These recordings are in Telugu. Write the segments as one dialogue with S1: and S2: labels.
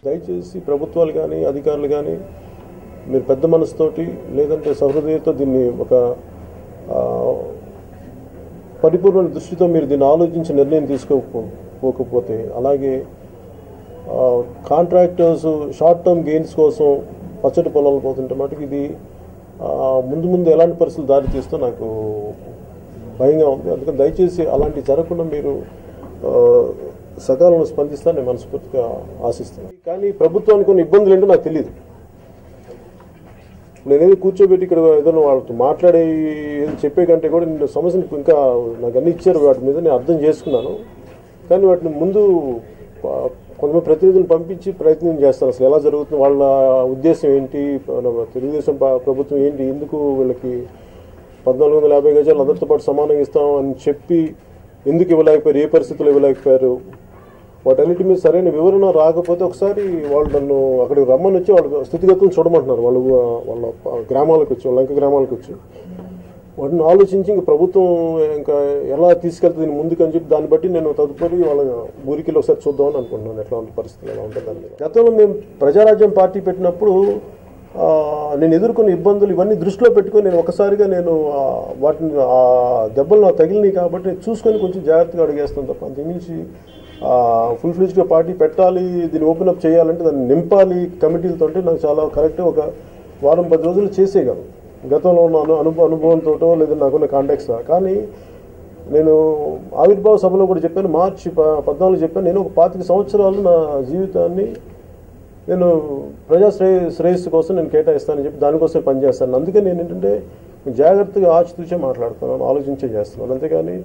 S1: దయచేసి ప్రభుత్వాలు కానీ అధికారులు కానీ మీరు పెద్ద మనసుతోటి లేదంటే సహృదయంతో దీన్ని ఒక పరిపూర్ణ దృష్టితో మీరు దీన్ని ఆలోచించి నిర్ణయం తీసుకోకపోతే అలాగే కాంట్రాక్టర్స్ షార్ట్ టర్మ్ గెయిన్స్ కోసం పచ్చడి పొలాలు పోతుంటే మటుకు ఇది ముందు ఎలాంటి పరిస్థితులు దారి తీస్తూ నాకు భయంగా ఉంది. అందుకని దయచేసి అలాంటి జరగకుండా మీరు సకాలంలో స్పందిస్తారని నేను మనస్ఫూర్తిగా ఆశిస్తాను. కానీ ప్రభుత్వానికి కొన్ని ఇబ్బందులు ఏంటో నాకు తెలియదు. నేనేది కూర్చోబెట్టి ఇక్కడ ఏదైనా వాళ్ళతో మాట్లాడే చెప్పే కంటే కూడా నేను సమస్యను ఇంకా నాకు అన్ని ఇచ్చారు, వాటి మీద నేను అర్థం చేసుకున్నాను. కానీ వాటిని ముందు కొంతమంది ప్రతినిధులను పంపించి ప్రయత్నం చేస్తారు. అసలు ఎలా జరుగుతుంది, వాళ్ళ ఉద్దేశం ఏంటి, తెలుగుదేశం ప్రభుత్వం ఏంటి, ఎందుకు వీళ్ళకి 1450 గజాలు అందరితో పాటు సమానంగా ఇస్తాం అని చెప్పి ఎందుకు ఇవ్వలేకపోయారు, ఏ పరిస్థితుల్లో ఇవ్వలేకపోయారు, వాటన్నిటి మీద సరైన వివరణ రాకపోతే ఒకసారి వాళ్ళు నన్ను అక్కడికి రమ్మని వచ్చి వాళ్ళ స్థితిగతులను చూడమంటున్నారు. వాళ్ళ గ్రామాలకు వచ్చి, వాళ్ళ లంక గ్రామాలకు వచ్చి వాటిని ఆలోచించి ఇంకా ప్రభుత్వం ఇంకా ఎలా తీసుకెళ్తుంది దీన్ని ముందుకు అని చెప్పి దాన్ని బట్టి నేను తదుపరి వాళ్ళ ఊరికి ఒకసారి చూద్దామని అనుకుంటున్నాను ఎట్లా ఉంటుంది పరిస్థితులు ఎలా ఉంటుంది దాని మీద. గతంలో మేము ప్రజారాజ్యం పార్టీ పెట్టినప్పుడు నేను ఎదుర్కొన్న ఇబ్బందులు ఇవన్నీ దృష్టిలో పెట్టుకొని నేను ఒకసారిగా వాటిని ఆ దెబ్బలు నాకు తగిలినాయి కాబట్టి నేను చూసుకొని కొంచెం జాగ్రత్తగా అడిగేస్తాను తప్ప అంతకుమించి ఫుల్ ఫ్లెడ్జ్గా పార్టీ పెట్టాలి, దీన్ని ఓపెన్ అప్ చేయాలంటే దాన్ని నింపాలి కమిటీలతో నాకు చాలా కరెక్ట్గా ఒక వారం 10 రోజులు చేసేయగలను గతంలో ఉన్న అనుభవంతో లేదా నాకున్న కాంటాక్ట్స్. కానీ నేను ఆవిర్భావ సభలో కూడా చెప్పాను, మార్చి 14 చెప్పాను, నేను ఒక 25 సంవత్సరాలు నా జీవితాన్ని నేను ప్రజా శ్రేయస్సు కోసం నేను కేటాయిస్తానని చెప్పి దానికోసం పనిచేస్తాను. అందుకే నేను ఏంటంటే జాగ్రత్తగా ఆచితూచే మాట్లాడుతున్నాను, ఆలోచించే చేస్తున్నాను. అంతేగాని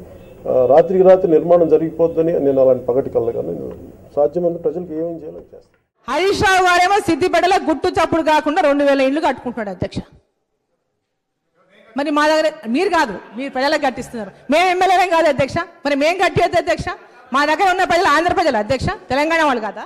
S1: రాత్రికి రాత్రి నిర్మాణం జరిగిపోద్దని నేను అలాంటి పగటి కలగాను. నేను సాధ్యమైన ప్రజలకు ఏమేం చేయాలో చేస్తాను.
S2: హరీష్ రావు గారేమో సిద్దిపేటలో గుట్టు చప్పుడు కాకుండా 2000 ఇళ్ళు కట్టుకుంటున్నాడు అధ్యక్ష. మరి మా దగ్గర మీరు కాదు, మీరు ప్రజలకు కట్టిస్తున్నారు. మేము ఎమ్మెల్యేలేం కాదు అధ్యక్ష, మరి మేము కట్టేది అధ్యక్ష. మా దగ్గర ఉన్న ప్రజలు ఆంధ్ర ప్రజలు అధ్యక్ష, తెలంగాణ వాళ్ళు కాదా?